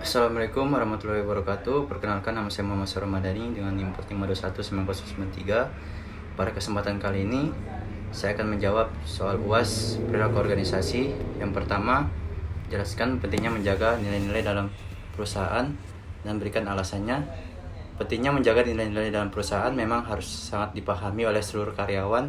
Assalamualaikum warahmatullahi wabarakatuh. Perkenalkan, nama saya Muhammad Ramadhani dengan NIM 4519093. Pada kesempatan kali ini saya akan menjawab soal UAS perilaku organisasi. Yang pertama, jelaskan pentingnya menjaga nilai-nilai dalam perusahaan dan berikan alasannya. Pentingnya menjaga nilai-nilai dalam perusahaan memang harus sangat dipahami oleh seluruh karyawan.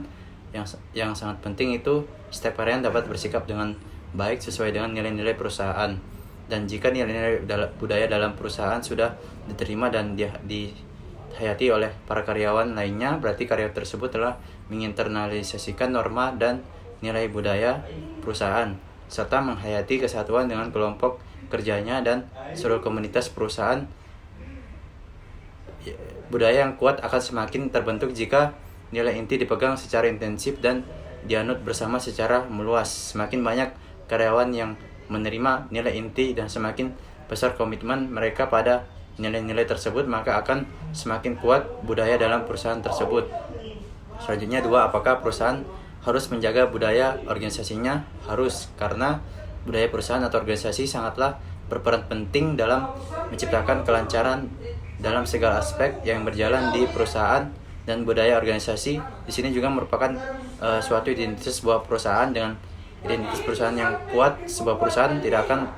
Yang sangat penting itu setiap karyawan dapat bersikap dengan baik sesuai dengan nilai-nilai perusahaan. Dan jika nilai-nilai budaya dalam perusahaan sudah diterima dan dihayati oleh para karyawan lainnya, berarti karyawan tersebut telah menginternalisasikan norma dan nilai budaya perusahaan, serta menghayati kesatuan dengan kelompok kerjanya dan seluruh komunitas perusahaan. Budaya yang kuat akan semakin terbentuk jika nilai inti dipegang secara intensif dan dianut bersama secara meluas. Semakin banyak karyawan yang menerima nilai inti dan semakin besar komitmen mereka pada nilai-nilai tersebut, maka akan semakin kuat budaya dalam perusahaan tersebut. Selanjutnya, 2. Apakah perusahaan harus menjaga budaya organisasinya? Harus, karena budaya perusahaan atau organisasi sangatlah berperan penting dalam menciptakan kelancaran dalam segala aspek yang berjalan di perusahaan. Dan budaya organisasi di sini juga merupakan suatu identitas sebuah perusahaan. Dengan identitas perusahaan yang kuat, sebuah perusahaan tidak akan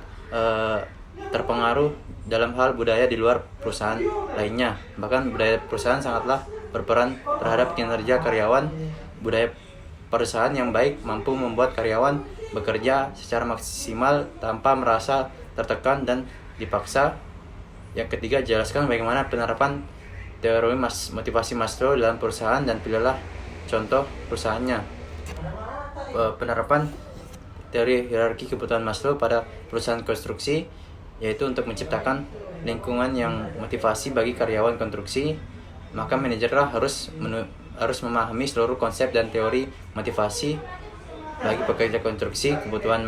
terpengaruh dalam hal budaya di luar perusahaan lainnya. Bahkan budaya perusahaan sangatlah berperan terhadap kinerja karyawan. Budaya perusahaan yang baik mampu membuat karyawan bekerja secara maksimal tanpa merasa tertekan dan dipaksa. Yang ketiga, jelaskan bagaimana penerapan teori motivasi Maslow dalam perusahaan dan pilihlah contoh perusahaannya. Penerapan teori hierarki kebutuhan Maslow pada perusahaan konstruksi, yaitu untuk menciptakan lingkungan yang motivasi bagi karyawan konstruksi, maka manajerlah harus memahami seluruh konsep dan teori motivasi bagi pekerja konstruksi. Kebutuhan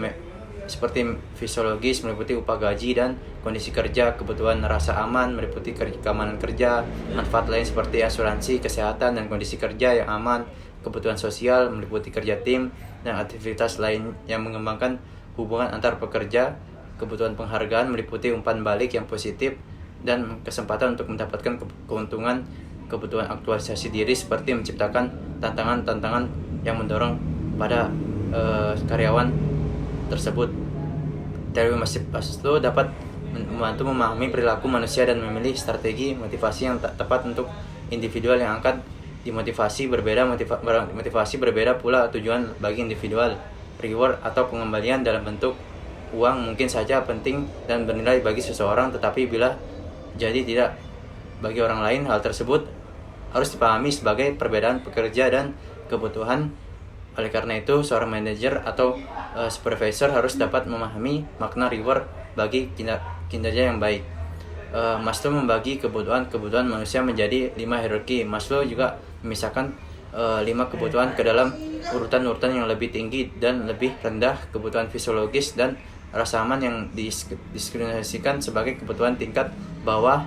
seperti fisiologis meliputi upah gaji dan kondisi kerja, kebutuhan rasa aman meliputi keamanan kerja, manfaat lain seperti asuransi kesehatan dan kondisi kerja yang aman, kebutuhan sosial meliputi kerja tim dan aktivitas lain yang mengembangkan hubungan antar pekerja, kebutuhan penghargaan meliputi umpan balik yang positif dan kesempatan untuk mendapatkan keuntungan, kebutuhan aktualisasi diri seperti menciptakan tantangan-tantangan yang mendorong pada karyawan tersebut. Teori Maslow dapat membantu memahami perilaku manusia dan memilih strategi motivasi yang tepat untuk individual yang akan dimotivasi. Motivasi berbeda pula tujuan bagi individual. Reward atau pengembalian dalam bentuk uang mungkin saja penting dan bernilai bagi seseorang, tetapi bila jadi tidak bagi orang lain, hal tersebut harus dipahami sebagai perbedaan pekerja dan kebutuhan. Oleh karena itu, seorang manajer atau supervisor harus dapat memahami makna reward bagi kinerja yang baik. Maslow membagi kebutuhan manusia menjadi 5 hierarki. Maslow juga memisahkan 5 kebutuhan ke dalam urutan-urutan yang lebih tinggi dan lebih rendah. Kebutuhan fisiologis dan rasa aman yang didiskriminasikan sebagai kebutuhan tingkat bawah,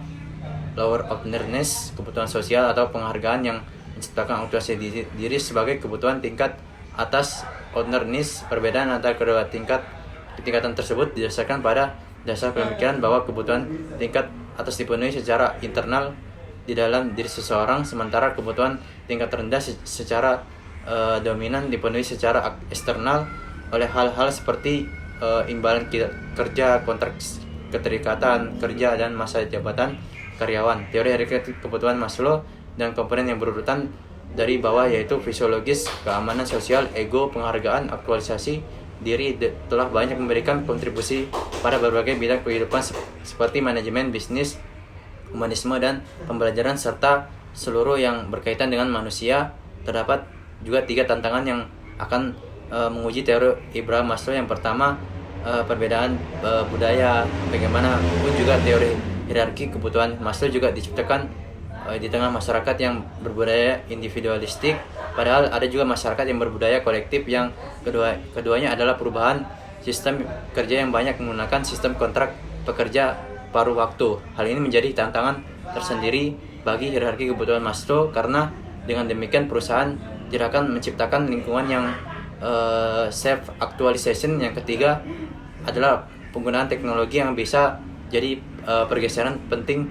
lower of needness. Kebutuhan sosial atau penghargaan yang menciptakan aktualisasi diri sebagai kebutuhan tingkat atas, otherness. Perbedaan antara kedua tingkatan tersebut didasarkan pada dasar pemikiran bahwa kebutuhan tingkat atas dipenuhi secara internal di dalam diri seseorang, sementara kebutuhan tingkat rendah secara dominan dipenuhi secara eksternal oleh hal-hal seperti imbalan kerja, kontrak keterikatan kerja, dan masa jabatan karyawan. Teori hierarki kebutuhan Maslow dan komponen yang berurutan dari bawah, yaitu fisiologis, keamanan sosial, ego, penghargaan, aktualisasi diri, telah banyak memberikan kontribusi pada berbagai bidang kehidupan seperti manajemen, bisnis, humanisme, dan pembelajaran, serta seluruh yang berkaitan dengan manusia. Terdapat juga 3 tantangan yang akan menguji teori Abraham Maslow. Yang pertama, perbedaan budaya. Bagaimanapun juga teori hierarki kebutuhan Maslow juga diciptakan di tengah masyarakat yang berbudaya individualistik, padahal ada juga masyarakat yang berbudaya kolektif. Yang keduanya adalah perubahan sistem kerja yang banyak menggunakan sistem kontrak pekerja paruh waktu. Hal ini menjadi tantangan tersendiri bagi hierarki kebutuhan Maslow, karena dengan demikian perusahaan tidak akan menciptakan lingkungan yang self actualization. Yang ketiga adalah penggunaan teknologi yang bisa Jadi pergeseran penting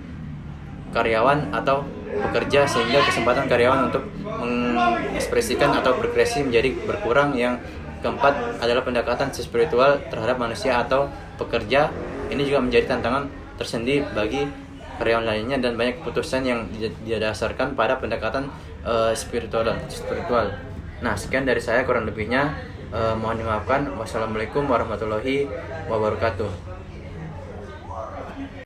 karyawan atau pekerja, sehingga kesempatan karyawan untuk mengekspresikan atau berkreasi menjadi berkurang. Yang keempat adalah pendekatan spiritual terhadap manusia atau pekerja. Ini juga menjadi tantangan tersendiri bagi karyawan lainnya, dan banyak keputusan yang didasarkan pada pendekatan spiritual. Nah, sekian dari saya, kurang lebihnya mohon dimaafkan. Wassalamualaikum warahmatullahi wabarakatuh.